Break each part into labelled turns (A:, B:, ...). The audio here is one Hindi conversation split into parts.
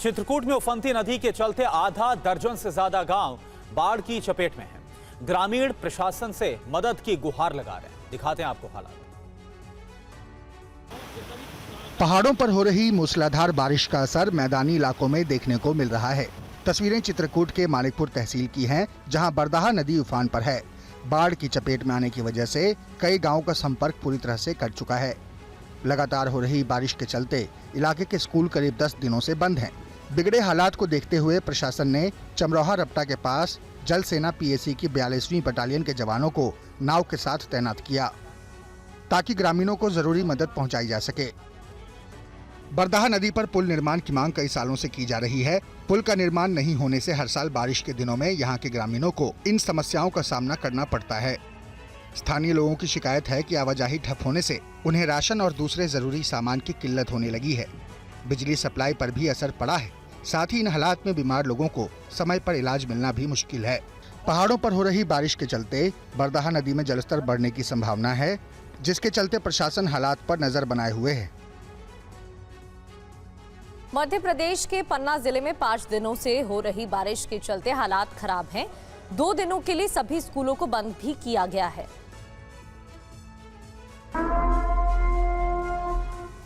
A: चित्रकूट में उफनती नदी के चलते आधा दर्जन से ज्यादा गांव बाढ़ की चपेट में हैं। ग्रामीण प्रशासन से मदद की गुहार लगा रहे हैं। दिखाते हैं आपको हालात।
B: पहाड़ों पर हो रही मूसलाधार बारिश का असर मैदानी इलाकों में देखने को मिल रहा है। तस्वीरें चित्रकूट के मानिकपुर तहसील की हैं, जहां बरदाहा नदी उफान पर है। बाढ़ की चपेट में आने की वजह से कई गांवों का संपर्क पूरी तरह से कट चुका है। लगातार हो रही बारिश के चलते इलाके के स्कूल करीब 10 दिनों से बंद हैं। बिगड़े हालात को देखते हुए प्रशासन ने चमरोहा रपटा के पास जल सेना पीएसी की 42वीं बटालियन के जवानों को नाव के साथ तैनात किया, ताकि ग्रामीणों को जरूरी मदद पहुंचाई जा सके। बरदाहा नदी पर पुल निर्माण की मांग कई सालों से की जा रही है। पुल का निर्माण नहीं होने से हर साल बारिश के दिनों में यहां के ग्रामीणों को इन समस्याओं का सामना करना पड़ता है। स्थानीय लोगों की शिकायत है कि आवाजाही ठप होने से उन्हें राशन और दूसरे जरूरी सामान की किल्लत होने लगी है। बिजली सप्लाई पर भी असर पड़ा है। साथ ही इन हालात में बीमार लोगों को समय पर इलाज मिलना भी मुश्किल है। पहाड़ों पर हो रही बारिश के चलते बरदाहा नदी में जलस्तर बढ़ने की संभावना है, जिसके चलते प्रशासन हालात पर नजर बनाए हुए है।
C: मध्य प्रदेश के पन्ना जिले में 5 दिनों से हो रही बारिश के चलते हालात खराब हैं। 2 दिनों के लिए सभी स्कूलों को बंद भी किया गया है।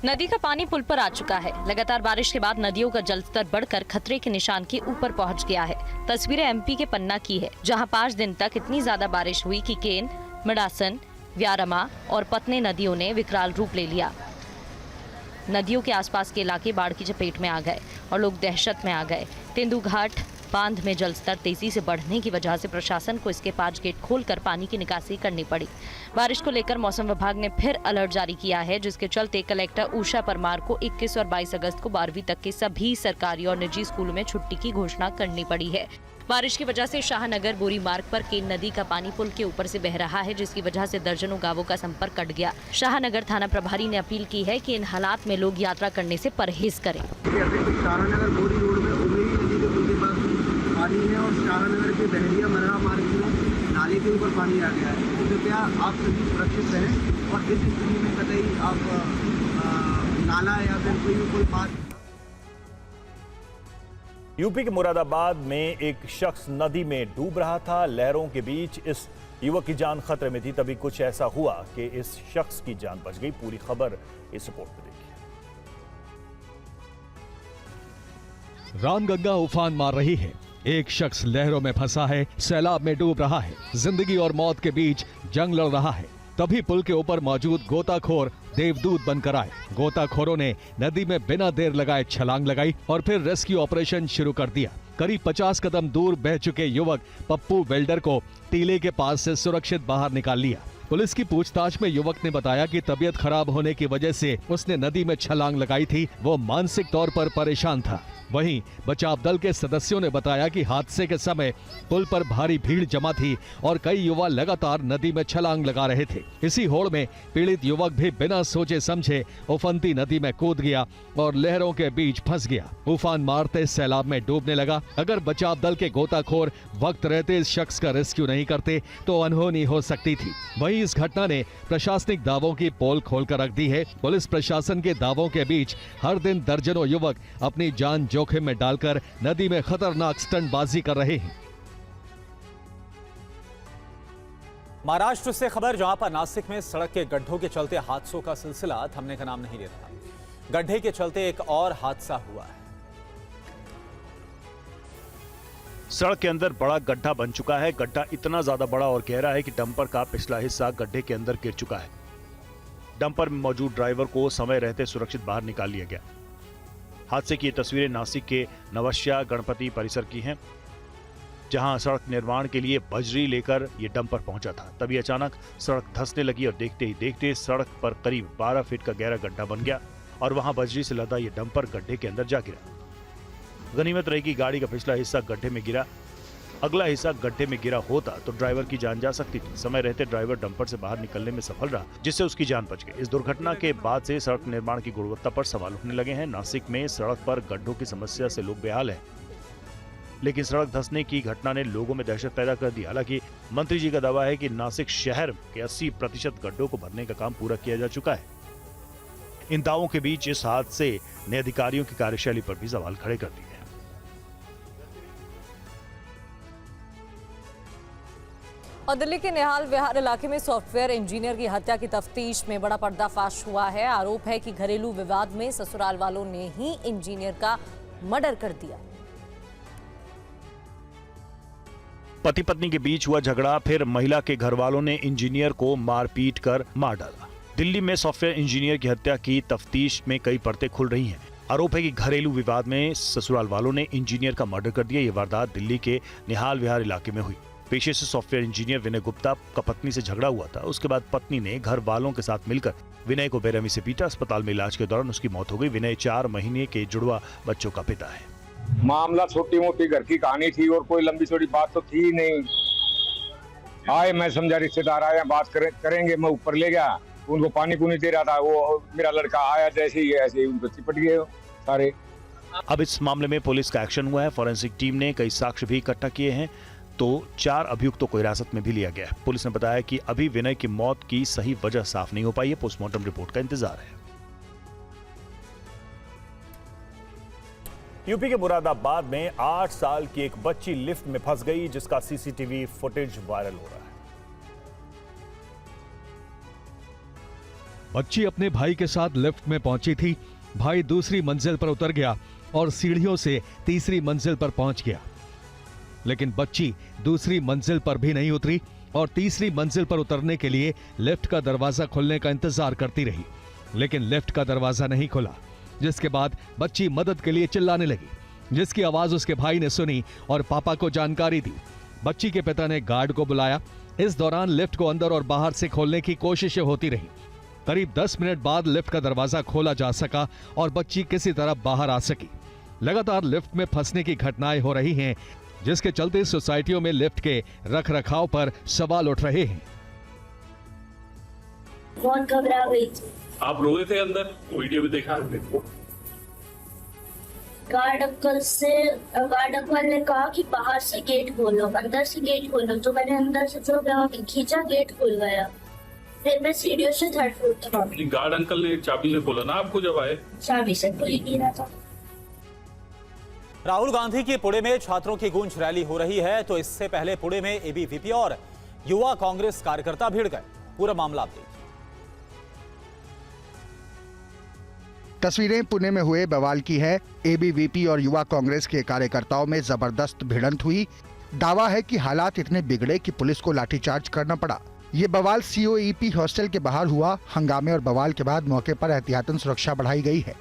C: नदी का पानी पुल पर आ चुका है। लगातार बारिश के बाद नदियों का जलस्तर बढ़कर खतरे के निशान के ऊपर पहुंच गया है। तस्वीरें एमपी के पन्ना की है, जहां 5 दिन तक इतनी ज्यादा बारिश हुई कि केन, मडासन, व्यारमा और पतने नदियों ने विकराल रूप ले लिया। नदियों के आसपास के इलाके बाढ़ की चपेट में आ गए और लोग दहशत में आ गए। तेंदू घाट बांध में जलस्तर तेजी से बढ़ने की वजह से प्रशासन को इसके 5 गेट खोलकर पानी की निकासी करनी पड़ी। बारिश को लेकर मौसम विभाग ने फिर अलर्ट जारी किया है, जिसके चलते कलेक्टर उषा परमार को 21 और 22 अगस्त को 12वीं तक के सभी सरकारी और निजी स्कूलों में छुट्टी की घोषणा करनी पड़ी है। बारिश की वजह से शाहनगर बोरी मार्ग पर केन नदी का पानी पुल के ऊपर से बह रहा है, जिसकी वजह से दर्जनों गांवों का संपर्क कट गया। शाहनगर थाना प्रभारी ने अपील की है कि इन हालात में लोग यात्रा करने से परहेज करें।
D: शाहनगर बोरी रोड में उमेरी नदी के पुल के पास पानी है और शाहनगर के बहरिया मरहा मार्ग में नाले के ऊपर पानी आ गया है। तो कृपया आप सभी सुरक्षित रहें और इस स्थिति में कतई आप नाला या फिर कोई बात।
E: यूपी के मुरादाबाद में एक शख्स नदी में डूब रहा था। लहरों के बीच इस युवक की जान खतरे में थी। तभी कुछ ऐसा हुआ कि इस शख्स की जान बच गई। पूरी खबर इस रिपोर्ट में देखिए।
F: रामगंगा उफान मार रही है। एक शख्स लहरों में फंसा है, सैलाब में डूब रहा है, जिंदगी और मौत के बीच जंग लड़ रहा है। तभी पुल के ऊपर मौजूद गोताखोर देवदूत बनकर आए। गोताखोरों ने नदी में बिना देर लगाए छलांग लगाई और फिर रेस्क्यू ऑपरेशन शुरू कर दिया। करीब 50 कदम दूर बह चुके युवक पप्पू वेल्डर को टीले के पास से सुरक्षित बाहर निकाल लिया। पुलिस की पूछताछ में युवक ने बताया कि तबीयत खराब होने की वजह से उसने नदी में छलांग लगाई थी। वो मानसिक तौर पर परेशान था। वहीं बचाव दल के सदस्यों ने बताया कि हादसे के समय पुल पर भारी भीड़ जमा थी और कई युवा लगातार नदी में छलांग लगा रहे थे। इसी होड़ में पीड़ित युवक भी बिना सोचे समझे उफनती नदी में कूद गया और लहरों के बीच फंस गया। उफान मारते सैलाब में डूबने लगा। अगर बचाव दल के गोताखोर वक्त रहते इस शख्स का रेस्क्यू नहीं करते तो अनहोनी हो सकती थी। वहीं इस घटना ने प्रशासनिक दावों की पोल खोलकर रख दी है। पुलिस प्रशासन के दावों के बीच हर दिन दर्जनों युवक अपनी जान जोखिम में डालकर नदी में खतरनाक स्टंटबाजी कर रहे हैं।
A: महाराष्ट्र से खबर, जहां पर नासिक में सड़क के गड्ढों के चलते हादसों का सिलसिला थमने का नाम नहीं ले रहा। गड्ढे के चलते एक और हादसा हुआ है।
E: सड़क के अंदर बड़ा गड्ढा बन चुका है। गड्ढा इतना ज्यादा बड़ा और गहरा है कि डंपर का पिछला हिस्सा गड्ढे के अंदर गिर चुका है। डंपर में मौजूद ड्राइवर को समय रहते सुरक्षित बाहर निकाल लिया गया। हादसे की तस्वीरें नासिक के नवश्या गणपति परिसर की हैं, जहां सड़क निर्माण के लिए बजरी लेकर ये डंपर पहुंचा था। तभी अचानक सड़क धंसने लगी और देखते ही देखते सड़क पर करीब 12 फीट का गहरा गड्ढा बन गया और वहां बजरी से लदा ये डंपर गड्ढे के अंदर जा गिरा। गनीमत रही कि गाड़ी का पिछला हिस्सा गड्ढे में गिरा। अगला हिस्सा गड्ढे में गिरा होता तो ड्राइवर की जान जा सकती थी। समय रहते ड्राइवर डंपर से बाहर निकलने में सफल रहा, जिससे उसकी जान बच गई। इस दुर्घटना के बाद से सड़क निर्माण की गुणवत्ता पर सवाल उठने लगे हैं। नासिक में सड़क पर गड्ढों की समस्या से लोग बेहाल हैं, लेकिन सड़क धंसने की घटना ने लोगों में दहशत पैदा कर दी। हालांकि मंत्री जी का दावा है कि नासिक शहर के 80% गड्ढों को भरने का काम पूरा किया जा चुका है। इन दावों के बीच इस हादसे ने अधिकारियों की कार्यशैली पर भी सवाल खड़े कर दिए हैं।
G: और दिल्ली के निहाल विहार इलाके में सॉफ्टवेयर इंजीनियर की हत्या की तफ्तीश में बड़ा पर्दाफाश हुआ है। आरोप है कि घरेलू विवाद में ससुराल वालों ने ही इंजीनियर का मर्डर कर दिया।
E: पति पत्नी के बीच हुआ झगड़ा, फिर महिला के घर वालों ने इंजीनियर को मारपीट कर मार डाला। दिल्ली में सॉफ्टवेयर इंजीनियर की हत्या की तफ्तीश में कई परतें खुल रही हैं। आरोप है कि घरेलू विवाद में ससुराल वालों ने इंजीनियर का मर्डर कर दिया। ये वारदात दिल्ली के निहाल विहार इलाके में हुई। पेशे से सॉफ्टवेयर इंजीनियर विनय गुप्ता का पत्नी से झगड़ा हुआ था। उसके बाद पत्नी ने घर वालों के साथ मिलकर विनय को बेरहमी से पीटा। अस्पताल में इलाज के दौरान उसकी मौत हो गई। विनय 4 महीने के जुड़वा बच्चों का पिता है।
H: मामला छोटी मोटी घर की कहानी थी और कोई लंबी चौड़ी बात तो थी नहीं। आए, मैं समझा रिश्तेदार आए, बात करेंगे। मैं ऊपर ले गया, उनको पानी पुनी दे रहा था। वो मेरा लड़का आया जैसे ही ऐसे ही उनको चिपट गए सारे।
E: अब इस मामले में पुलिस का एक्शन हुआ है। फॉरेंसिक टीम ने कई साक्ष्य भी इकट्ठा किए हैं, तो 4 अभियुक्तों को हिरासत में भी लिया गया है। पुलिस ने बताया कि अभी विनय की मौत की सही वजह साफ नहीं हो पाई है। पोस्टमार्टम रिपोर्ट का इंतजार है।
I: यूपी के मुरादाबाद में 8 साल की एक बच्ची लिफ्ट में फंस गई, जिसका सीसीटीवी फुटेज वायरल हो रहा है।
F: बच्ची अपने भाई के साथ लिफ्ट में पहुंची थी। भाई दूसरी मंजिल पर उतर गया और सीढ़ियों से तीसरी मंजिल पर पहुंच गया, लेकिन बच्ची दूसरी मंजिल पर भी नहीं उतरी और तीसरी मंजिल पर उतरने के लिए लिफ्ट का दरवाजा खुलने का इंतजार करती रही, लेकिन लिफ्ट का दरवाजा नहीं खुला, जिसके बाद बच्ची मदद के लिए चिल्लाने लगी, जिसकी आवाज उसके भाई ने सुनी और पापा को जानकारी दी। बच्ची के पिता ने गार्ड को बुलाया। इस दौरान लिफ्ट को अंदर और बाहर से खोलने की कोशिशें होती रही। करीब 10 मिनट बाद लिफ्ट का दरवाजा खोला जा सका और बच्ची किसी तरह बाहर आ सकी। लगातार लिफ्ट में फंसने की घटनाएं हो रही हैं, जिसके चलते सोसाइटियों में लिफ्ट के रखरखाव पर सवाल उठ रहे हैं।
J: बहुत घबरा गई थी।
K: आप रोए थे अंदर? वीडियो भी देखा हमने।
J: गार्ड अंकल ने कहा कि बाहर से गेट खोलो, अंदर से गेट खोलो, तो मैंने अंदर से जो खींचा, गेट खुल गया। फिर मैं सीढ़ियों से 3rd फ्लोर तक आ गई।
K: गार्ड अंकल ने चाबी से खोला ना आपको जब आए?
J: चाबी से खुल ही रहा था।
A: राहुल गांधी की पुणे में छात्रों की गूंज रैली हो रही है, तो इससे पहले पुणे में एबीवीपी और युवा कांग्रेस कार्यकर्ता भिड़ गए। पूरा मामला आप देखिए।
B: तस्वीरें पुणे में हुए बवाल की है। एबीवीपी और युवा कांग्रेस के कार्यकर्ताओं में जबरदस्त भिड़ंत हुई। दावा है कि हालात इतने बिगड़े कि पुलिस को लाठीचार्ज करना पड़ा। ये बवाल सीओईपी हॉस्टल के बाहर हुआ। हंगामे और बवाल के बाद मौके पर एहतियातन सुरक्षा बढ़ाई गई है।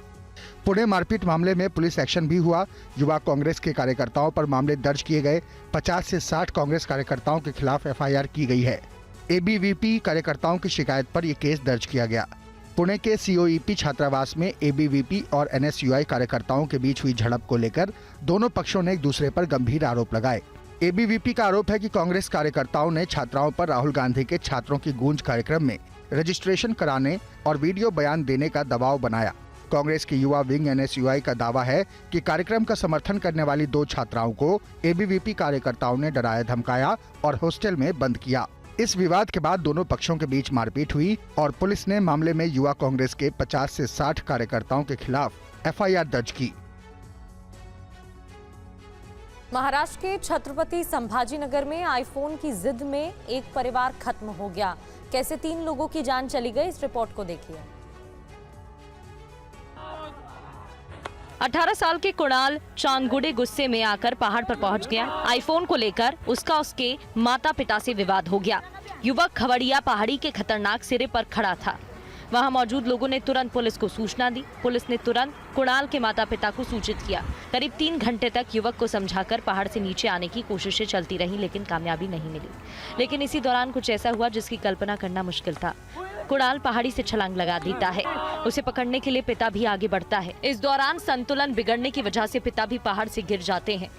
B: पुणे मारपीट मामले में पुलिस एक्शन भी हुआ। युवा कांग्रेस के कार्यकर्ताओं पर मामले दर्ज किए गए। 50 से 60 कांग्रेस कार्यकर्ताओं के खिलाफ एफआईआर की गई है। एबीवीपी कार्यकर्ताओं की शिकायत पर यह केस दर्ज किया गया। पुणे के सीओईपी छात्रावास में एबीवीपी और एनएसयूआई कार्यकर्ताओं के बीच हुई झड़प को लेकर दोनों पक्षों ने एक दूसरे पर गंभीर आरोप लगाए। एबीवीपी का आरोप है कि कांग्रेस कार्यकर्ताओं ने छात्राओं पर राहुल गांधी के छात्रों की गूंज कार्यक्रम में रजिस्ट्रेशन कराने और वीडियो बयान देने का दबाव बनाया। कांग्रेस की युवा विंग एनएसयूआई का दावा है कि कार्यक्रम का समर्थन करने वाली 2 छात्राओं को एबीवीपी कार्यकर्ताओं ने डराया धमकाया और हॉस्टल में बंद किया। इस विवाद के बाद दोनों पक्षों के बीच मारपीट हुई और पुलिस ने मामले में युवा कांग्रेस के 50 से 60 कार्यकर्ताओं के खिलाफ एफआईआर दर्ज की।
G: महाराष्ट्र के छत्रपति संभाजीनगर में आईफोन की जिद में एक परिवार खत्म हो गया। कैसे 3 लोगों की जान चली गई, इस रिपोर्ट को देखिए।
C: 18 साल के कुणाल चांदगुड़े गुस्से में आकर पहाड़ पर पहुंच गया। आईफोन को लेकर उसका उसके माता पिता से विवाद हो गया। युवक खवड़िया पहाड़ी के खतरनाक सिरे पर खड़ा था। वहां मौजूद लोगों ने तुरंत पुलिस को सूचना दी। पुलिस ने तुरंत कुणाल के माता पिता को सूचित किया। करीब 3 घंटे तक युवक को समझाकर पहाड़ से नीचे आने की कोशिशें चलती रहीं, लेकिन कामयाबी नहीं मिली। लेकिन इसी दौरान कुछ ऐसा हुआ जिसकी कल्पना करना मुश्किल था। कुणाल पहाड़ी से छलांग लगा देता है। उसे पकड़ने के लिए पिता भी आगे बढ़ता है। इस दौरान संतुलन बिगड़ने की वजह से पिता भी पहाड़ से गिर जाते हैं।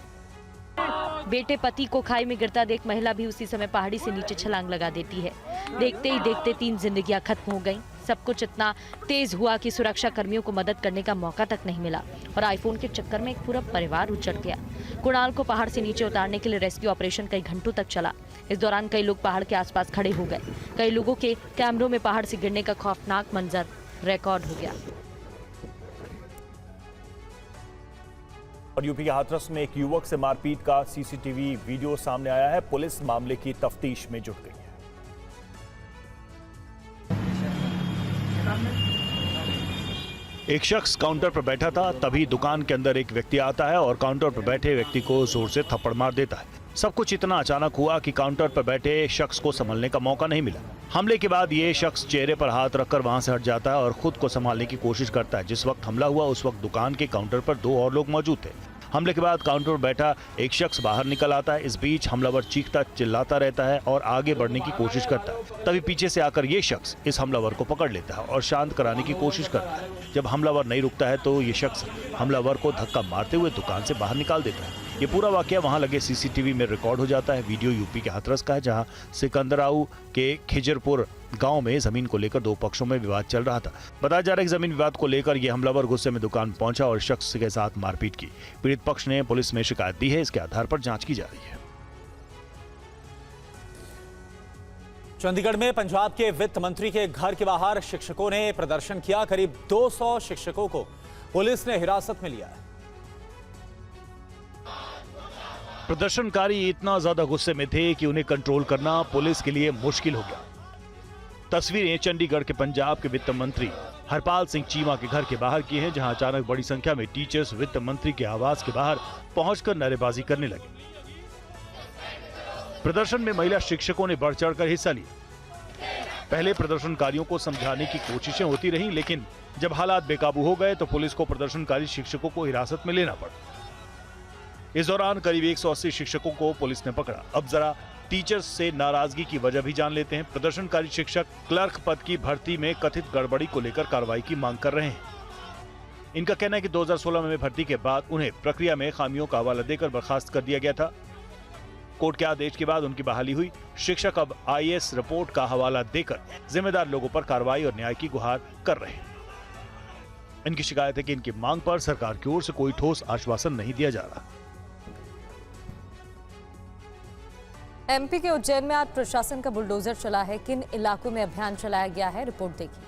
C: बेटे पति को खाई में गिरता देख महिला भी उसी समय पहाड़ी से नीचे छलांग लगा देती है। देखते ही देखते 3 जिंदगियां खत्म हो गईं। सब कुछ इतना तेज हुआ कि सुरक्षा कर्मियों को मदद करने का मौका तक नहीं मिला और आईफोन के चक्कर में एक पूरा परिवार उजड़ गया। कुणाल को पहाड़ से नीचे उतारने के लिए रेस्क्यू ऑपरेशन कई घंटों तक चला। इस दौरान कई लोग पहाड़ के आसपास खड़े हो गए। कई लोगों के कैमरों में पहाड़ से गिरने का खौफनाक मंजर रिकॉर्ड हो गया।
I: और यूपी के हाथरस में एक युवक से मारपीट का सीसीटीवी वीडियो सामने आया है। पुलिस मामले की तफ्तीश में जुट गई है। एक शख्स काउंटर पर बैठा था, तभी दुकान के अंदर एक व्यक्ति आता है और काउंटर पर बैठे व्यक्ति को जोर से थप्पड़ मार देता है। सब कुछ इतना अचानक हुआ कि काउंटर पर बैठे शख्स को संभलने का मौका नहीं मिला। हमले के बाद ये शख्स चेहरे पर हाथ रखकर वहां से हट जाता है और खुद को संभालने की कोशिश करता है। जिस वक्त हमला हुआ उस वक्त दुकान के काउंटर पर 2 और लोग मौजूद थे। हमले के बाद काउंटर पर बैठा एक शख्स बाहर निकल आता है। इस बीच हमलावर चीखता चिल्लाता रहता है और आगे बढ़ने की कोशिश करता है। तभी पीछे से आकर ये शख्स इस हमलावर को पकड़ लेता है और शांत कराने की कोशिश करता है। जब हमलावर नहीं रुकता है तो ये शख्स हमलावर को धक्का मारते हुए दुकान से बाहर निकाल देता है। ये पूरा वाकया वहां लगे सीसीटीवी में रिकॉर्ड हो जाता है। वीडियो यूपी के हाथरस का है, जहां सिकंदराऊ के खिजरपुर गांव में जमीन को लेकर 2 पक्षों में विवाद चल रहा था। बताया जा रहा है कि जमीन विवाद को लेकर यह हमलावर गुस्से में दुकान पहुंचा और शख्स के साथ मारपीट की। पीड़ित पक्ष ने पुलिस में शिकायत दी है। इसके आधार पर जांच की जा रही है।
A: चंडीगढ़ में पंजाब के वित्त मंत्री के घर के बाहर शिक्षकों ने प्रदर्शन किया। करीब 200 शिक्षकों को पुलिस ने हिरासत में लिया है।
E: प्रदर्शनकारी इतना ज्यादा गुस्से में थे कि उन्हें कंट्रोल करना पुलिस के लिए मुश्किल हो गया। तस्वीरें चंडीगढ़ के पंजाब के वित्त मंत्री हरपाल सिंह चीमा के घर के बाहर की हैं, जहां अचानक बड़ी संख्या में टीचर्स वित्त मंत्री के आवास के बाहर पहुंचकर नारेबाजी करने लगे। प्रदर्शन में महिला शिक्षकों ने बढ़ चढ़कर हिस्सा लिया। पहले प्रदर्शनकारियों को समझाने की कोशिशें होती रहीं, लेकिन जब हालात बेकाबू हो गए तो पुलिस को प्रदर्शनकारी शिक्षकों को हिरासत में लेना पड़ा। इस दौरान करीब 180 शिक्षकों को पुलिस ने पकड़ा। अब जरा टीचर्स से नाराजगी की वजह भी जान लेते हैं। प्रदर्शनकारी शिक्षक क्लर्क पद की भर्ती में कथित गड़बड़ी को लेकर कार्रवाई की मांग कर रहे हैं। इनका कहना है कि 2016 में भर्ती के बाद उन्हें प्रक्रिया में खामियों का हवाला देकर बर्खास्त कर दिया गया था। कोर्ट के आदेश के बाद उनकी बहाली हुई। शिक्षक अब IAS रिपोर्ट का हवाला देकर जिम्मेदार लोगों पर कार्रवाई और न्याय की गुहार कर रहे हैं। इनकी शिकायत है कि इनकी मांग पर सरकार की ओर से कोई ठोस आश्वासन नहीं दिया जा रहा।
G: MP के उज्जैन में आज प्रशासन का बुलडोजर चला है। किन इलाकों में अभियान चलाया गया है, रिपोर्ट देखिए।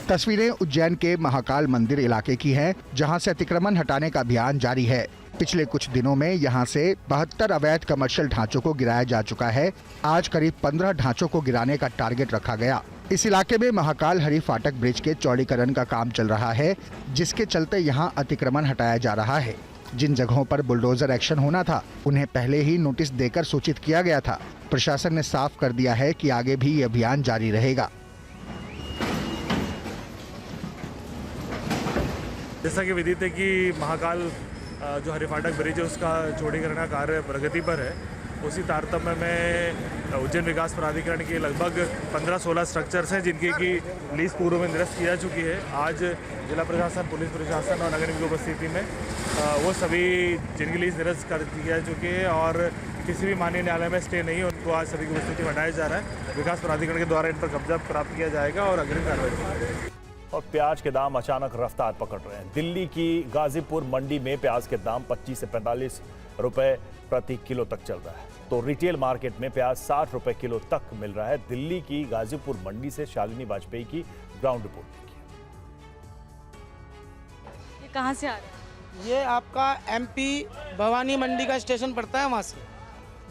B: तस्वीरें उज्जैन के महाकाल मंदिर इलाके की हैं, जहां से अतिक्रमण हटाने का अभियान जारी है। पिछले कुछ दिनों में यहां से 72 अवैध कमर्शियल ढांचों को गिराया जा चुका है। आज करीब 15 ढांचों को गिराने का टारगेट रखा गया। इस इलाके में महाकाल हरि फाटक ब्रिज के चौड़ीकरण का काम चल रहा है, जिसके चलते यहां अतिक्रमण हटाया जा रहा है। जिन जगहों पर बुलडोजर एक्शन होना था उन्हें पहले ही नोटिस देकर सूचित किया गया था। प्रशासन ने साफ कर दिया है कि आगे भी ये अभियान जारी रहेगा।
L: जैसा कि विदित है कि महाकाल जो हरिफाटक ब्रिज है उसका चौड़ीकरण का कार्य प्रगति पर है। उसी तारतम्य में उज्जैन विकास प्राधिकरण के लगभग 15-16 स्ट्रक्चर्स हैं जिनकी की लीज पूर्व में निरस्त की जा चुकी है। आज जिला प्रशासन, पुलिस प्रशासन और नगर निगम की उपस्थिति में वो सभी जिनकी लीज निरस्त कर दी जा चुकी है और किसी भी माननीय न्यायालय में स्टे नहीं है, उनको आज सभी की उपस्थिति में हटाया जा रहा है। विकास प्राधिकरण के द्वारा इन पर कब्जा प्राप्त किया जाएगा और अग्रिम कार्रवाई की जाएगी।
I: और प्याज के दाम अचानक रफ्तार पकड़ रहे हैं। दिल्ली की गाजीपुर मंडी में प्याज के दाम 25 से 45 रुपए प्रति किलो तक चल रहा है, तो रिटेल मार्केट में प्याज 60 रुपए किलो तक मिल रहा है। दिल्ली की गाजीपुर मंडी से शालिनी वाजपेयी की ग्राउंड रिपोर्ट देखिए।
M: ये कहां से आ रहा है?
N: ये आपका MP भवानी मंडी का स्टेशन पड़ता है, वहाँ से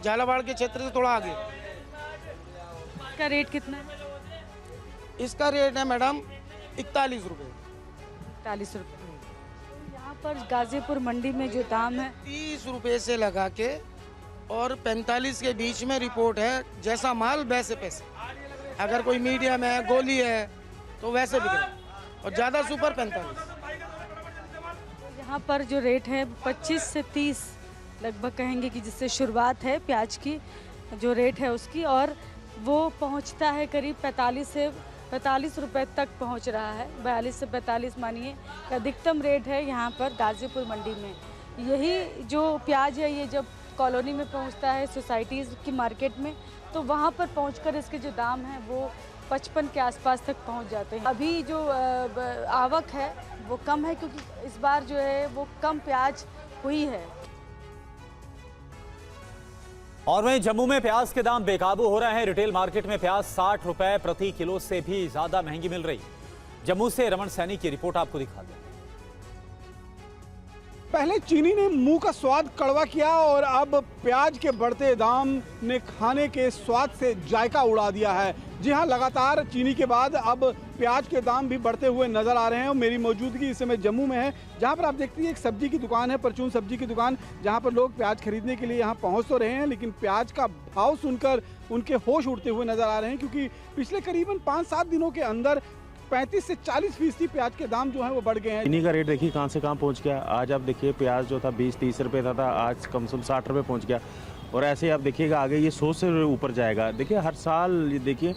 N: झालावाड़ के क्षेत्र से थोड़ा आगे।
M: इसका रेट कितना है?
N: इसका रेट है मैडम 41 रुपये।
M: 41 रुपये। यहाँ पर गाजीपुर मंडी में जो दाम है
N: 30 रुपये से लगा के और 45 के बीच में रिपोर्ट है। जैसा माल वैसे पैसे। अगर कोई मीडियम है, गोली है तो वैसे बिक रहा है और ज़्यादा सुपर 45।
M: यहाँ पर जो रेट है 25 से 30 लगभग कहेंगे कि जिससे शुरुआत है प्याज की जो रेट है उसकी, और वो पहुँचता है करीब 45 रुपए तक पहुँच रहा है। 42 से 45 मानिए अधिकतम रेट है यहाँ पर गाजीपुर मंडी में। यही जो प्याज है ये जब कॉलोनी में पहुँचता है, सोसाइटीज़ की मार्केट में, तो वहाँ पर पहुँचकर इसके जो दाम हैं वो 55 के आसपास तक पहुँच जाते हैं। अभी जो आवक है वो कम है क्योंकि इस बार जो है वो कम प्याज हुई है।
A: और वहीं जम्मू में प्याज के दाम बेकाबू हो रहे हैं। रिटेल मार्केट में प्याज 60 रुपए प्रति किलो से भी ज्यादा महंगी मिल रही। जम्मू से रमन सैनी की रिपोर्ट आपको दिखा दें।
O: पहले चीनी ने मुंह का स्वाद कड़वा किया और अब प्याज के बढ़ते दाम ने खाने के स्वाद से जायका उड़ा दिया है। जी हाँ, लगातार चीनी के बाद अब प्याज के दाम भी बढ़ते हुए नजर आ रहे हैं और मेरी मौजूदगी इस समय जम्मू में है, जहां पर आप देखती हैं एक सब्जी की दुकान है, परचून सब्जी की दुकान, जहां पर लोग प्याज खरीदने के लिए यहां पहुंच तो रहे हैं, लेकिन प्याज का भाव सुनकर उनके होश उड़ते हुए नजर आ रहे हैं, क्योंकि पिछले करीबन 5-7 दिनों के अंदर 35 से 40% प्याज के दाम जो है वो बढ़ गए हैं।
P: चीनी का रेट देखिए कहाँ से कहाँ पहुँच गया। आज आप देखिए प्याज जो था 20-30 रुपये था, आज कम से कम 60 रुपये पहुँच गया और ऐसे आप देखिएगा आगे ये 100 से ऊपर जाएगा। देखिए हर साल ये देखिए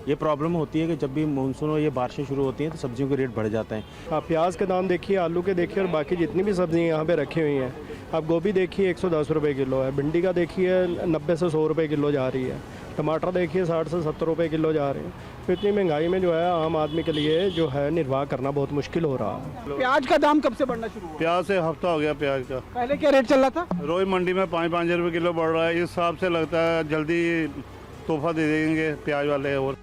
P: ये प्रॉब्लम होती है कि जब भी मानसून और ये बारिशें शुरू होती हैं तो सब्जियों के रेट बढ़ जाते हैं।
Q: आप प्याज के दाम देखिए, आलू के देखिए और बाकी जितनी भी सब्जियाँ यहाँ पे रखी हुई हैं। आप गोभी देखिए 110 रुपये किलो है, भिंडी का देखिए 90 से 100 रुपये किलो जा रही है, टमाटर देखिए 60 से 70 रुपये किलो जा रहे हैं। तो इतनी महंगाई में जो है आम आदमी के लिए जो है निर्वाह करना बहुत मुश्किल हो रहा है।
O: प्याज का दाम कब से बढ़ना शुरू हुआ?
R: प्याज से हफ्ता हो गया प्याज का।
O: पहले क्या रेट चल रहा था?
R: रोज मंडी में 5-5 रुपये किलो बढ़ रहा है। इस हिसाब से लगता है जल्दी तोहफा दे देंगे प्याज वाले। और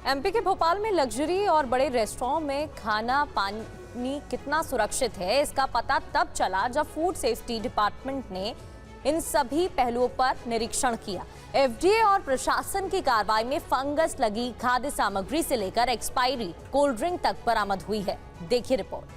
G: एमपी के भोपाल में लग्जरी और बड़े रेस्टोरेंट में खाना पानी कितना सुरक्षित है, इसका पता तब चला जब फूड सेफ्टी डिपार्टमेंट ने इन सभी पहलुओं पर निरीक्षण किया। एफडीए और प्रशासन की कार्रवाई में फंगस लगी खाद्य सामग्री से लेकर एक्सपायरी कोल्ड ड्रिंक तक बरामद हुई है। देखिए रिपोर्ट।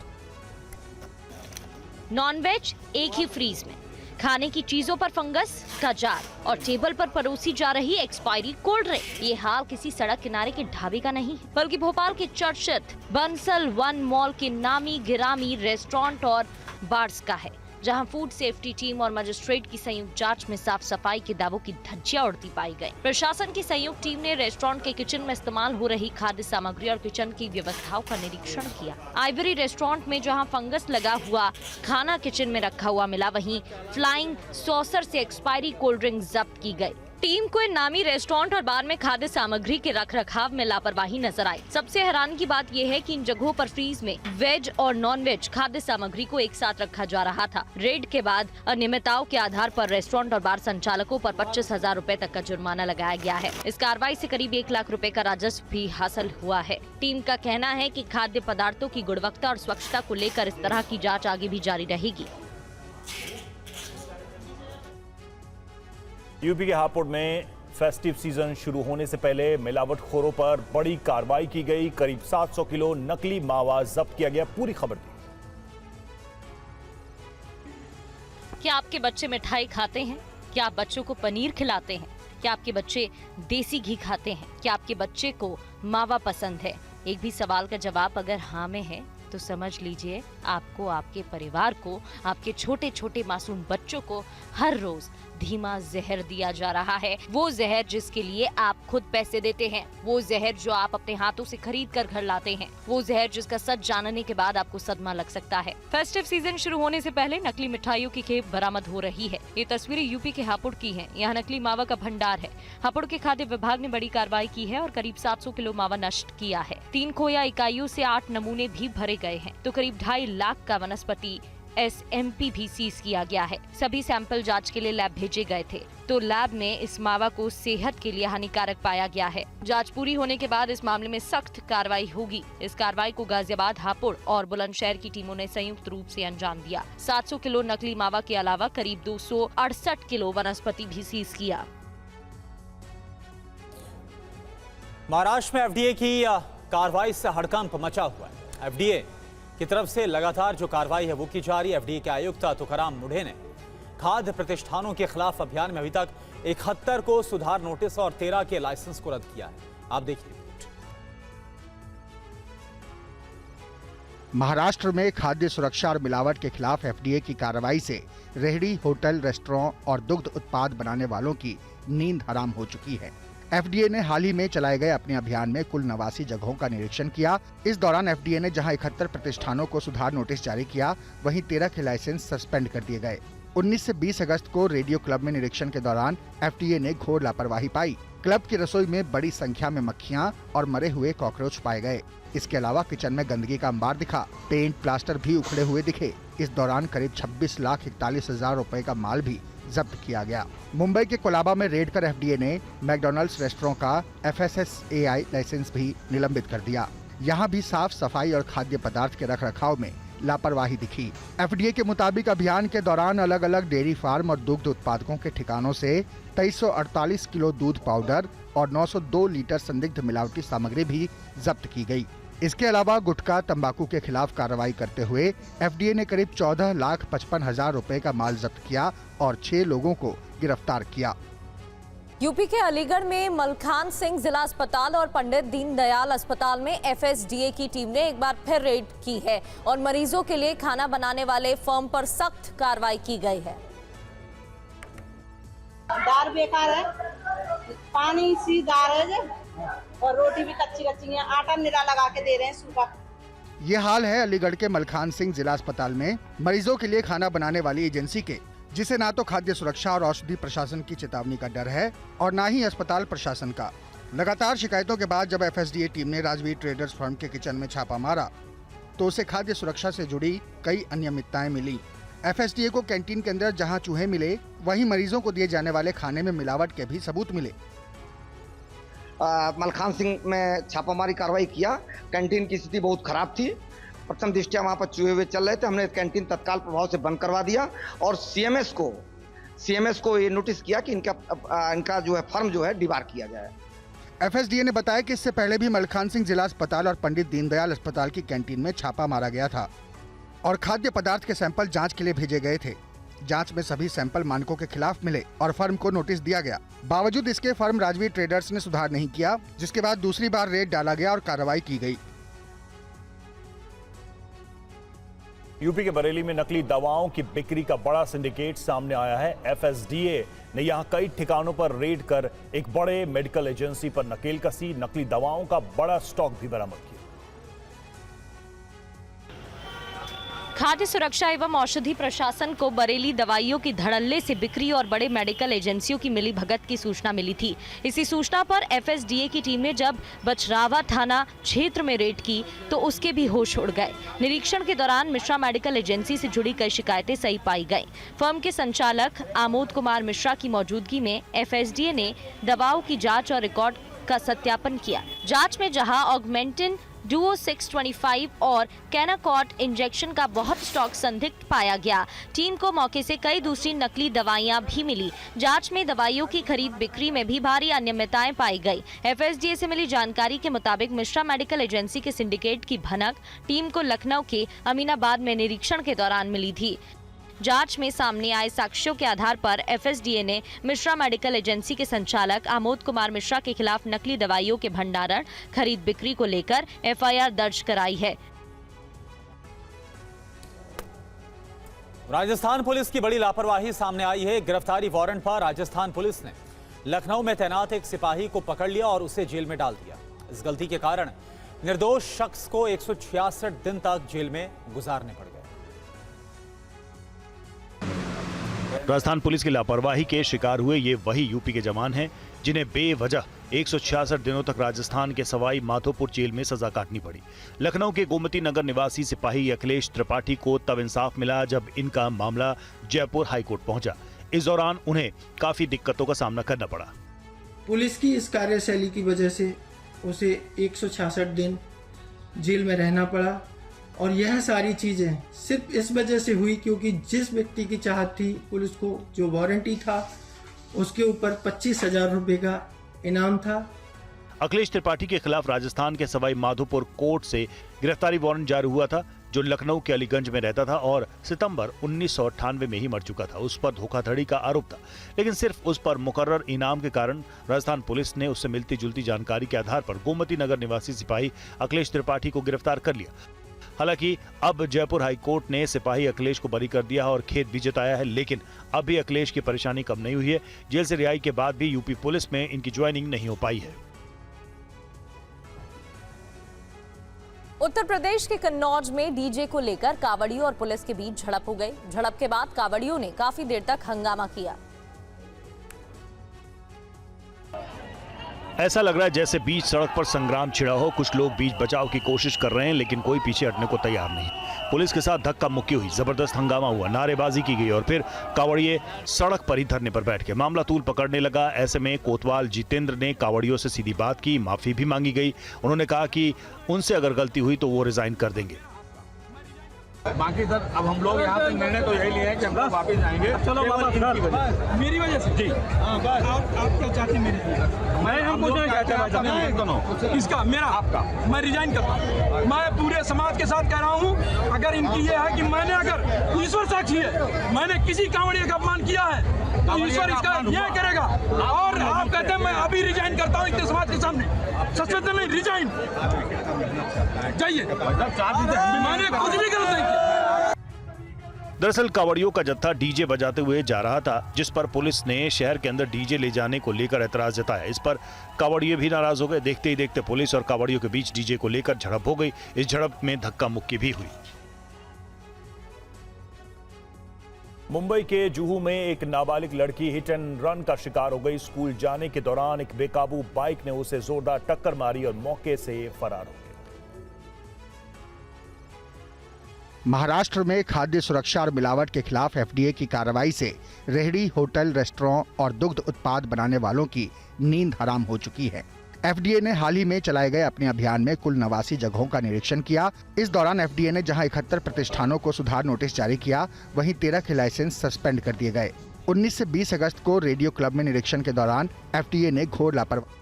C: नॉनवेज एक ही फ्रीज में, खाने की चीजों पर फंगस का जार और टेबल पर परोसी जा रही एक्सपायरी कोल्ड ड्रिंक। ये हाल किसी सड़क किनारे के ढाबे का नहीं है, बल्कि भोपाल के चर्चित बंसल वन मॉल के नामी गिरामी रेस्टोरेंट और बार्स का है, जहां फूड सेफ्टी टीम और मजिस्ट्रेट की संयुक्त जांच में साफ सफाई के दावों की धज्जियां उड़ती पाई गई। प्रशासन की संयुक्त टीम ने रेस्टोरेंट के किचन में इस्तेमाल हो रही खाद्य सामग्री और किचन की व्यवस्थाओं का निरीक्षण किया। आइवरी रेस्टोरेंट में जहां फंगस लगा हुआ खाना किचन में रखा हुआ मिला, वहीं फ्लाइंग सॉसर से एक्सपायरी कोल्ड ड्रिंक जब्त की गई। टीम को इन नामी रेस्टोरेंट और बार में खाद्य सामग्री के रखरखाव में लापरवाही नजर आई। सबसे हैरान की बात यह है कि इन जगहों पर फ्रीज में वेज और नॉन वेज खाद्य सामग्री को एक साथ रखा जा रहा था। रेड के बाद अनियमितताओं के आधार पर रेस्टोरेंट और बार संचालकों पर 25,000 रुपए तक का जुर्माना लगाया गया है। इस कार्रवाई से करीब 1 लाख रुपए का राजस्व भी हासिल हुआ है। टीम का कहना है कि खाद्य पदार्थों की गुणवत्ता और स्वच्छता को लेकर इस तरह की जाँच आगे भी जारी रहेगी।
I: यूपी के हापुड़ में फेस्टिव सीजन शुरू होने से पहले मिलावटखोरों पर बड़ी कार्रवाई की गई। करीब 700 किलो नकली मावा जब्त किया गया। पूरी खबर दी।
C: क्या आपके बच्चे मिठाई खाते हैं? क्या आप बच्चों को पनीर खिलाते हैं? क्या आपके बच्चे देसी घी खाते हैं? क्या आपके बच्चे को मावा पसंद है? एक भी सवाल का जवाब अगर हाँ में है तो समझ लीजिए आपको, आपके परिवार को, आपके छोटे छोटे मासूम बच्चों को हर रोज धीमा जहर दिया जा रहा है। वो जहर जिसके लिए आप खुद पैसे देते हैं, वो जहर जो आप अपने हाथों से खरीद कर घर लाते हैं, वो जहर जिसका सच जानने के बाद आपको सदमा लग सकता है। फेस्टिव सीजन शुरू होने से पहले नकली मिठाइयों की खेप बरामद हो रही है। ये तस्वीरें यूपी के हापुड़ की हैं। यहाँ नकली मावा का भंडार है। हापुड़ के खाद्य विभाग ने बड़ी कार्रवाई की है और करीब 700 किलो मावा नष्ट किया है। 3 खोया इकाइयों से 8 नमूने भी भरे गए हैं, तो करीब 2.5 लाख का वनस्पति SMP भी सीज किया गया है। सभी सैंपल जांच के लिए लैब भेजे गए थे, तो लैब में इस मावा को सेहत के लिए हानिकारक पाया गया है। जांच पूरी होने के बाद इस मामले में सख्त कार्रवाई होगी। इस कार्रवाई को गाजियाबाद, हापुड़ और बुलंदशहर की टीमों ने संयुक्त रूप से अंजाम दिया। 700 किलो नकली मावा के अलावा करीब 268 किलो वनस्पति भी सीज किया।
A: महाराष्ट्र में एफडीए की कार्रवाई से हड़कंप मचा हुआ है। एफडीए की तरफ से लगातार जो कार्रवाई है वो की जा रही है। एफडीए के आयुक्त तुकाराम मुंढे ने खाद्य प्रतिष्ठानों के खिलाफ अभियान में अभी तक 71 को सुधार नोटिस और 13 के लाइसेंस को रद्द किया है। आप देखिए।
B: महाराष्ट्र में खाद्य सुरक्षा और मिलावट के खिलाफ एफडीए की कार्रवाई से रेहड़ी, होटल, रेस्टोरेंट और दुग्ध उत्पाद बनाने वालों की नींद हराम हो चुकी है। एफडीए ने हाल ही में चलाए गए अपने अभियान में कुल 89 जगहों का निरीक्षण किया। इस दौरान एफडीए ने जहां 71 प्रतिष्ठानों को सुधार नोटिस जारी किया, वहीं 13 के लाइसेंस सस्पेंड कर दिए गए। 19 से 20 अगस्त को रेडियो क्लब में निरीक्षण के दौरान एफडीए ने घोर लापरवाही पाई। क्लब की रसोई में बड़ी संख्या में मक्खियां और मरे हुए कॉकरोच पाए गए। इसके अलावा किचन में गंदगी का अंबार दिखा। पेंट, प्लास्टर भी उखड़े हुए दिखे। इस दौरान करीब 26,41,000 रुपए का माल भी जब्त किया गया। मुंबई के कोलाबा में रेड कर एफडीए ने मैकडॉनल्ड्स रेस्टोरेंट का FSSAI लाइसेंस भी निलंबित कर दिया। यहाँ भी साफ सफाई और खाद्य पदार्थ के रखरखाव में लापरवाही दिखी। एफडीए के मुताबिक अभियान के दौरान अलग अलग डेयरी फार्म और दुग्ध उत्पादकों के ठिकानों से 2348 किलो दूध पाउडर और 902 लीटर संदिग्ध मिलावटी सामग्री भी जब्त की गई। इसके अलावा गुटखा तंबाकू के खिलाफ कार्रवाई करते हुए एफडीए ने करीब 14,55,000 रुपए का माल जब्त किया और 6 लोगों को गिरफ्तार किया।
G: यूपी के अलीगढ़ में मलखान सिंह जिला अस्पताल और पंडित दीनदयाल अस्पताल में एफएसडीए की टीम ने एक बार फिर रेड की है और मरीजों के लिए खाना बनाने वाले फर्म पर सख्त कार्रवाई की गई है।
S: दाल बेकार है, पानी सी दाल है और रोटी भी कच्ची कच्ची है, आटा निरा लगा के दे रहे हैं सूखा।
B: ये हाल है अलीगढ़ के मलखान सिंह जिला अस्पताल में मरीजों के लिए खाना बनाने वाली एजेंसी के, जिसे ना तो खाद्य सुरक्षा और औषधि प्रशासन की चेतावनी का डर है और ना ही अस्पताल प्रशासन का। लगातार शिकायतों के बाद जब एफएसडीए टीम ने राजवीर ट्रेडर्स फर्म के किचन में छापा मारा तो उसे खाद्य सुरक्षा से जुड़ी कई अनियमितताएं मिली। एफएसडीए को कैंटीन के अंदर जहां चूहे मिले वहीं मरीजों को दिए जाने वाले खाने में मिलावट के भी सबूत मिले।
T: मलखान सिंह में छापामारी कार्रवाई किया। कैंटीन की स्थिति बहुत खराब थी। प्रथम दृष्टया वहाँ पर चूहे हुए चल रहे थे। हमने कैंटीन तत्काल प्रभाव से बंद करवा दिया और सीएमएस को ये नोटिस किया कि इनका जो है फर्म जो है डिबार किया जाए।
B: एफएसडीए ने बताया कि इससे पहले भी मलखान सिंह जिला अस्पताल और पंडित दीनदयाल अस्पताल की कैंटीन में छापा मारा गया था और खाद्य पदार्थ के सैंपल जांच के लिए भेजे गए थे। जांच में सभी सैंपल मानकों के खिलाफ मिले और फर्म को नोटिस दिया गया। बावजूद इसके फर्म राजवीर ट्रेडर्स ने सुधार नहीं किया, जिसके बाद दूसरी बार रेड डाला गया और कार्रवाई की गई।
E: यूपी के बरेली में नकली दवाओं की बिक्री का बड़ा सिंडिकेट सामने आया है। एफएसडीए ने यहां कई ठिकानों पर रेड कर एक बड़े मेडिकल एजेंसी पर नकेल कसी। नकली दवाओं का बड़ा स्टॉक भी बरामद किया।
C: खाद्य सुरक्षा एवं औषधि प्रशासन को बरेली दवाइयों की धड़ल्ले से बिक्री और बड़े मेडिकल एजेंसियों की मिली भगत की सूचना मिली थी। इसी सूचना पर एफएसडीए की टीम ने जब बचरावा थाना क्षेत्र में रेड की तो उसके भी होश उड़ गए। निरीक्षण के दौरान मिश्रा मेडिकल एजेंसी से जुड़ी कई शिकायतें सही पाई गई। फर्म के संचालक आमोद कुमार मिश्रा की मौजूदगी में एफएसडीए ने दवाओं की जाँच और रिकॉर्ड का सत्यापन किया। जाँच में जहाँ ऑगमेंटिन डुओ 625 और कैनाकॉट इंजेक्शन का बहुत स्टॉक संदिग्ध पाया गया। टीम को मौके से कई दूसरी नकली दवाइयां भी मिली। जांच में दवाइयों की खरीद बिक्री में भी भारी अनियमितताएं पाई गई। एफएसडीए से मिली जानकारी के मुताबिक मिश्रा मेडिकल एजेंसी के सिंडिकेट की भनक टीम को लखनऊ के अमीनाबाद में निरीक्षण के दौरान मिली थी। जांच में सामने आए साक्ष्यों के आधार पर एफएसडीए ने मिश्रा मेडिकल एजेंसी के संचालक आमोद कुमार मिश्रा के खिलाफ नकली दवाइयों के भंडारण, खरीद बिक्री को लेकर एफआईआर दर्ज कराई है।
A: राजस्थान पुलिस की बड़ी लापरवाही सामने आई है। गिरफ्तारी वारंट पर राजस्थान पुलिस ने लखनऊ में तैनात एक सिपाही को पकड़ लिया और उसे जेल में डाल दिया। इस गलती के कारण निर्दोष शख्स को 166 दिन तक जेल में गुजारने पड़ गए।
E: राजस्थान पुलिस की लापरवाही के शिकार हुए ये वही यूपी के जवान हैं जिन्हें बेवजह 166 दिनों तक राजस्थान के सवाई माधोपुर जेल में सजा काटनी पड़ी। लखनऊ के गोमती नगर निवासी सिपाही अखिलेश त्रिपाठी को तब इंसाफ मिला जब इनका मामला जयपुर हाईकोर्ट पहुंचा। इस दौरान उन्हें काफी दिक्कतों का सामना करना पड़ा।
U: पुलिस की इस कार्यशैली की वजह से उसे 166 दिन जेल में रहना पड़ा और यह सारी चीज़ें सिर्फ इस वजह से हुई क्योंकि जिस व्यक्ति की चाहत थी पुलिस को जो वारंटी था उसके ऊपर 25,000 रुपये का इनाम था।
E: अखिलेश त्रिपाठी के खिलाफ राजस्थान के सवाई माधोपुर कोर्ट से गिरफ्तारी वारंट जारी हुआ था, जो लखनऊ के अलीगंज में रहता था और सितंबर 1998 में ही मर चुका था। उस पर धोखाधड़ी का आरोप था, लेकिन सिर्फ उस पर मुकर्रर इनाम के कारण राजस्थान पुलिस ने उससे मिलती जुलती जानकारी के आधार पर गोमती नगर निवासी सिपाही अखिलेश त्रिपाठी को गिरफ्तार कर लिया। हालांकि अब जयपुर हाईकोर्ट ने सिपाही अखिलेश को बरी कर दिया और खेद भी जताया है, लेकिन अभी अखिलेश की परेशानी कम नहीं हुई है। जेल से रिहाई के बाद भी यूपी पुलिस में इनकी ज्वाइनिंग नहीं हो पाई है।
G: उत्तर प्रदेश के कन्नौज में डीजे को लेकर कावड़ियों और पुलिस के बीच झड़प हो गई। झड़प के बाद कावड़ियों ने काफी देर तक हंगामा किया।
E: ऐसा लग रहा है जैसे बीच सड़क पर संग्राम छिड़ा हो। कुछ लोग बीच बचाव की कोशिश कर रहे हैं, लेकिन कोई पीछे हटने को तैयार नहीं। पुलिस के साथ धक्का मुक्की हुई, जबरदस्त हंगामा हुआ, नारेबाजी की गई और फिर कावड़िए सड़क पर ही धरने पर बैठ गए। मामला तूल पकड़ने लगा। ऐसे में कोतवाल जितेंद्र ने कावड़ियों से सीधी बात की, माफी भी मांगी गई। उन्होंने कहा कि उनसे अगर गलती हुई तो वो रिजाइन कर देंगे।
D: बाकी सर अब हम लोग यहाँ पे निर्णय तो यही लिया है कि हम लोग वापस जाएंगे। चलो वापस मेरी वजह से जी। आप क्या चाहते मेरे लिए? मैं हम पूछ रहे हैं दोनों किसका? मेरा आपका। मैं रिजाइन करता हूँ। मैं पूरे समाज के साथ कह रहा हूँ, अगर इनकी ये है कि मैंने, अगर ईश्वर साक्षी है, मैंने किसी कांवड़िया का अपमान किया है तो ईश्वर इसका न्याय करेगा। और आप कहते हैं मैं अभी रिजाइन करता हूँ इतने समाज के सामने, सच नहीं रिजाइन जाइए। मैंने कुछ भी गलत नहीं किया।
E: दरअसल कावड़ियों का जत्था डीजे बजाते हुए जा रहा था, जिस पर पुलिस ने शहर के अंदर डीजे ले जाने को लेकर ऐतराज जताया। इस पर कावड़िए भी नाराज हो गए। देखते ही देखते पुलिस और कावड़ियों के बीच डीजे को लेकर झड़प हो गई। इस झड़प में धक्का मुक्की भी हुई। मुंबई के जुहू में एक नाबालिग लड़की हिट एंड रन का शिकार हो गई। स्कूल जाने के दौरान एक बेकाबू बाइक ने उसे जोरदार टक्कर मारी और मौके से फरार हो गई।
B: महाराष्ट्र में खाद्य सुरक्षा और मिलावट के खिलाफ एफडीए की कार्रवाई से रेहड़ी, होटल, रेस्टोरेंट और दुग्ध उत्पाद बनाने वालों की नींद हराम हो चुकी है। एफडीए ने हाल ही में चलाए गए अपने अभियान में कुल 89 जगहों का निरीक्षण किया। इस दौरान एफडीए ने जहां 71 प्रतिष्ठानों को सुधार नोटिस जारी किया, वहीं 13 के लाइसेंस सस्पेंड कर दिए गए। 19 से 20 अगस्त को रेडियो क्लब में निरीक्षण के दौरान एफडीए ने घोर लापरवाही।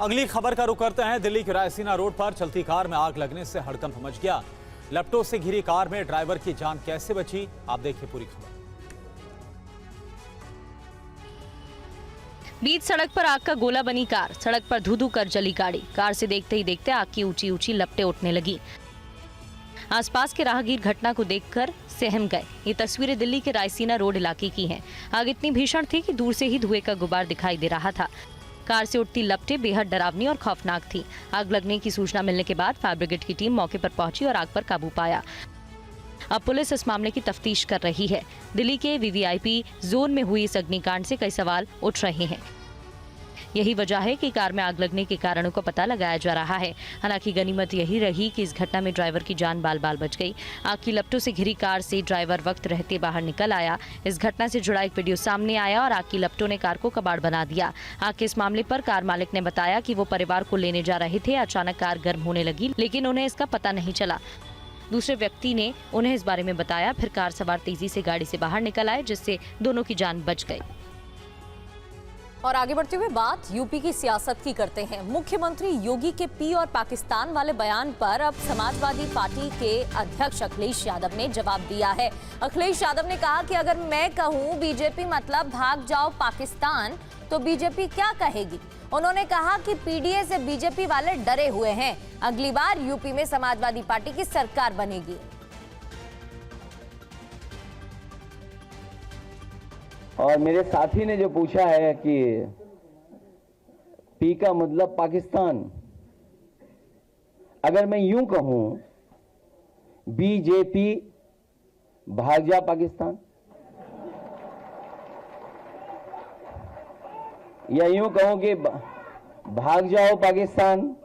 A: अगली खबर का रुख करते हैं। दिल्ली के रायसीना रोड पर चलती कार में आग लगने से हड़कंप मच गया। लपटों से घिरी कार में ड्राइवर की जान कैसे बची, आप देखिए पूरी खबर।
C: बीच सड़क पर आग का गोला बनी कार, सड़क पर धू धू कर जली गाड़ी। कार से देखते ही देखते आग की ऊंची ऊंची लपटें उठने लगी। आसपास के राहगीर घटना को देखकर सहम गए। ये तस्वीरें दिल्ली के रायसीना रोड इलाके की हैं। आग इतनी भीषण थी कि दूर से ही धुएं का गुबार दिखाई दे रहा था। कार से उठती लपटें बेहद डरावनी और खौफनाक थी। आग लगने की सूचना मिलने के बाद फायर ब्रिगेड की टीम मौके पर पहुंची और आग पर काबू पाया। अब पुलिस इस मामले की तफ्तीश कर रही है। दिल्ली के वीवीआईपी जोन में हुई इस अग्निकांड से कई सवाल उठ रहे हैं। यही वजह है कि कार में आग लगने के कारणों का पता लगाया जा रहा है। हालांकि गनीमत यही रही कि इस घटना में ड्राइवर की जान बाल बाल बच गई। आग की लपटों से घिरी कार से ड्राइवर वक्त रहते बाहर निकल आया। इस घटना से जुड़ा एक वीडियो सामने आया और आग की लपटों ने कार को कबाड़ बना दिया। आग के इस मामले पर कार मालिक ने बताया कि वो परिवार को लेने जा रहे थे। अचानक कार गर्म होने लगी, लेकिन उन्हें इसका पता नहीं चला। दूसरे व्यक्ति ने उन्हें इस बारे में बताया। फिर कार सवार तेजी से गाड़ी से बाहर निकल आए, जिससे दोनों की जान बच गई।
G: और आगे बढ़ते हुए बात यूपी की सियासत की करते हैं। मुख्यमंत्री योगी के पी और पाकिस्तान वाले बयान पर अब समाजवादी पार्टी के अध्यक्ष अखिलेश यादव ने जवाब दिया है। अखिलेश यादव ने कहा कि अगर मैं कहूं बीजेपी मतलब भाग जाओ पाकिस्तान, तो बीजेपी क्या कहेगी। उन्होंने कहा कि पीडीए से बीजेपी वाले डरे हुए हैं। अगली बार यूपी में समाजवादी पार्टी की सरकार बनेगी।
V: और मेरे साथी ने जो पूछा है कि पी का मतलब पाकिस्तान, अगर मैं यूं कहूं बीजेपी भाग जा पाकिस्तान, या यूं कहूं कि भाग जाओ पाकिस्तान,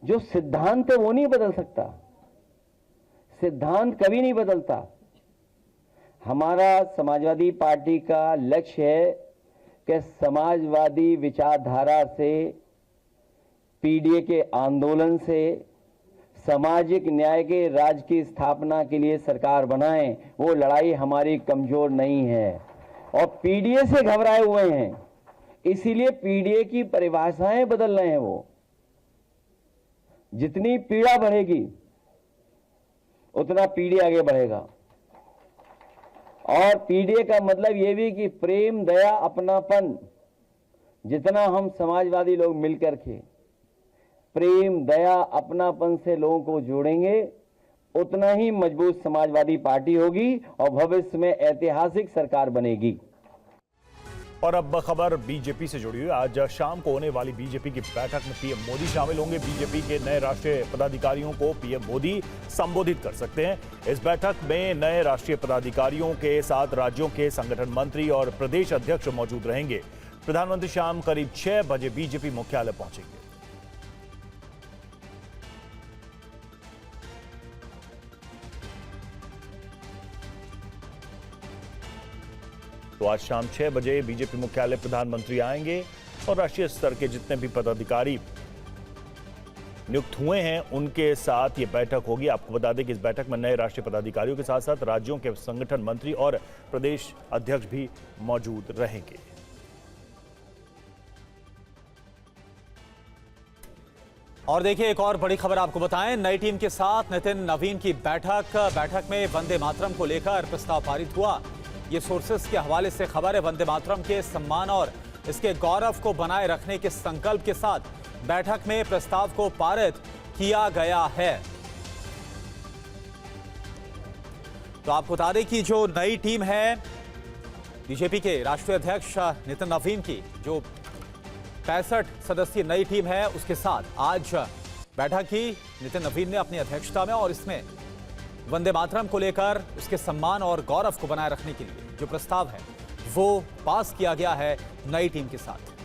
V: जो सिद्धांत है वो नहीं बदल सकता। सिद्धांत कभी नहीं बदलता। हमारा समाजवादी पार्टी का लक्ष्य है कि समाजवादी विचारधारा से, पीडीए के आंदोलन से सामाजिक न्याय के राज्य की स्थापना के लिए सरकार बनाएं। वो लड़ाई हमारी कमजोर नहीं है और पीडीए से घबराए हुए हैं, इसीलिए पीडीए की परिभाषाएं बदल रहे हैं। वो जितनी पीड़ा बढ़ेगी उतना पीडीए आगे बढ़ेगा। और पीडीए का मतलब यह भी कि प्रेम, दया, अपनापन, जितना हम समाजवादी लोग मिलकर के प्रेम, दया, अपनापन से लोगों को जोड़ेंगे, उतना ही मजबूत समाजवादी पार्टी होगी और भविष्य में ऐतिहासिक सरकार बनेगी।
E: और अब खबर बीजेपी से जुड़ी हुई। आज शाम को होने वाली बीजेपी की बैठक में पीएम मोदी शामिल होंगे। बीजेपी के नए राष्ट्रीय पदाधिकारियों को पीएम मोदी संबोधित कर सकते हैं। इस बैठक में नए राष्ट्रीय पदाधिकारियों के साथ राज्यों के संगठन मंत्री और प्रदेश अध्यक्ष मौजूद रहेंगे। प्रधानमंत्री शाम करीब 6 बजे बीजेपी मुख्यालय पहुंचेंगे। तो आज शाम 6 बजे बीजेपी मुख्यालय प्रधानमंत्री आएंगे और राष्ट्रीय स्तर के जितने भी पदाधिकारी नियुक्त हुए हैं उनके साथ ये बैठक होगी। आपको बता दें कि इस बैठक में नए राष्ट्रीय पदाधिकारियों के साथ साथ राज्यों के संगठन मंत्री और प्रदेश अध्यक्ष भी मौजूद रहेंगे।
A: और देखिए एक और बड़ी खबर आपको बताएं, नई टीम के साथ नितिन नवीन की बैठक में वंदे मातरम को लेकर प्रस्ताव पारित हुआ। ये सोर्सेस के हवाले से खबर है। वंदे मातरम के सम्मान और इसके गौरव को बनाए रखने के संकल्प के साथ बैठक में प्रस्ताव को पारित किया गया है। तो आपको बता दें कि जो नई टीम है बीजेपी के राष्ट्रीय अध्यक्ष नितिन नवीन की, जो 65 सदस्यीय नई टीम है, उसके साथ आज बैठक की नितिन नवीन ने अपनी अध्यक्षता में, और इसमें वंदे मातरम को लेकर उसके सम्मान और गौरव को बनाए रखने के लिए जो प्रस्ताव है वो पास किया गया है नई टीम के साथ।